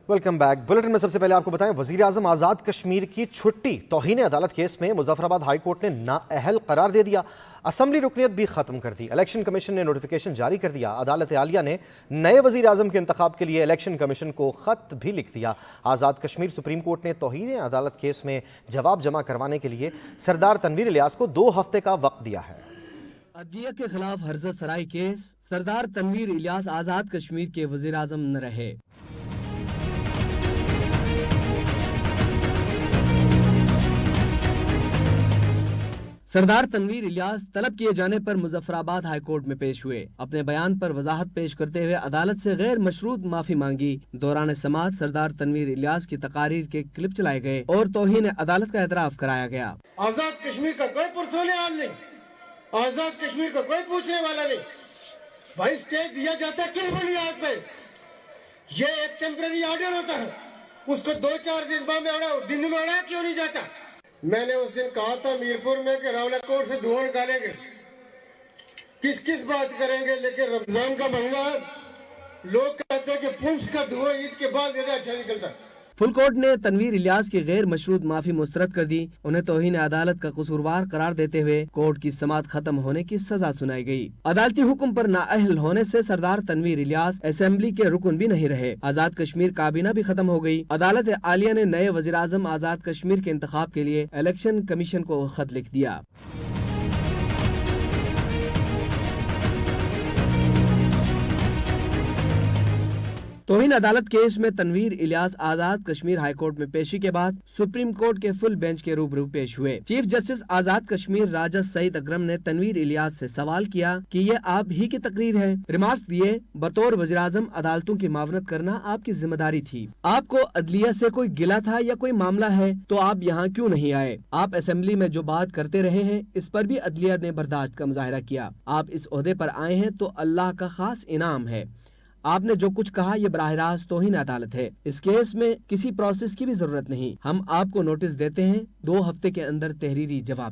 Welcome back. Bulletin में सबसे पहले आपको बताएं, वजीर आजम आज़ाद कश्मीर की छुट्टी तौहीन अदालत केस में मुजफ्फराबाद हाई कोर्ट ने नाअहल करार दे दिया। असम्बली रुकनियत भी खत्म कर दी। इलेक्शन कमीशन ने नोटिफिकेशन जारी कर दिया। अदालत आलिया ने नए वजीर आजम के इंतखाब के लिए इलेक्शन कमीशन को खत भी लिख दिया। आज़ाद कश्मीर सुप्रीम कोर्ट ने तौहीन अदालत केस में जवाब जमा करवाने के लिए सरदार तनवीर इलियास को 2 हफ्ते का वक्त दिया है। अदलिया के खिलाफ हर्जा सराई केस, सरदार तनवीर इलियास आज़ाद कश्मीर के वजीर आजम न रहे। सरदार तनवीर इलियास तलब किए जाने पर मुजफ्फराबाद हाई कोर्ट में पेश हुए। अपने बयान पर वजाहत पेश करते हुए अदालत से गैर मशरूत माफी मांगी। दौरान समाअत सरदार तनवीर इलियास की तकारीर के क्लिप चलाए गए और तौहीन अदालत का एतराफ कराया गया। आजाद कश्मीर का कोई पुरसोलियान नहीं, आजाद कश्मीर का कोई पूछने वाला नहीं। भाई स्टे दिया जाता है किस बुनियाद पे? ये एक टेम्पररी ऑर्डर होता है, उसको 2-4 दिन में अड़ा क्यों नहीं जाता? मैंने उस दिन कहा था मीरपुर में कि रावला कोर्ट से धुआं निकालेंगे, किस किस बात करेंगे, लेकिन रमजान का महीना है, लोग कहते हैं कि पुंछ का धुआं ईद के बाद ज्यादा अच्छा निकलता है। फुल कोर्ट ने तनवीर इलियास की गैर मशरूत माफी मुस्तरद कर दी। उन्हें तौहीन अदालत का कसूरवार करार देते हुए कोर्ट की समाअत खत्म होने की सजा सुनाई गई। अदालती हुक्म पर नाअहल होने से सरदार तनवीर इलियास असेंबली के रुकन भी नहीं रहे। आजाद कश्मीर काबीना भी खत्म हो गई। अदालत आलिया ने नए वजीर आजम आजाद कश्मीर के इंतखाब के लिए इलेक्शन कमीशन को खत लिख दिया। तौहीन अदालत केस में तनवीर इलियास आजाद कश्मीर हाई कोर्ट में पेशी के बाद सुप्रीम कोर्ट के फुल बेंच के रूबरू पेश हुए। चीफ जस्टिस आजाद कश्मीर राजा सईद अकरम ने तनवीर इलियास से सवाल किया कि ये आप ही की तकरीर है। रिमार्क्स दिए, बतौर वज़ीर आज़म अदालतों की मावनत करना आपकी जिम्मेदारी थी। आपको अदलिया से कोई गिला था या कोई मामला है तो आप यहाँ क्यों नहीं आए? आप असेंबली में जो बात करते रहे हैं इस पर भी अदलिया ने बर्दाश्त का मुजाहरा किया। आप इस ओहदे पर आए हैं तो अल्लाह का खास इनाम है। आपने जो कुछ कहा ये बराह रास्त तौहीन अदालत है। इस केस में किसी प्रोसेस की भी जरूरत नहीं। हम आपको नोटिस देते हैं, 2 हफ्ते के अंदर तहरीरी जवाब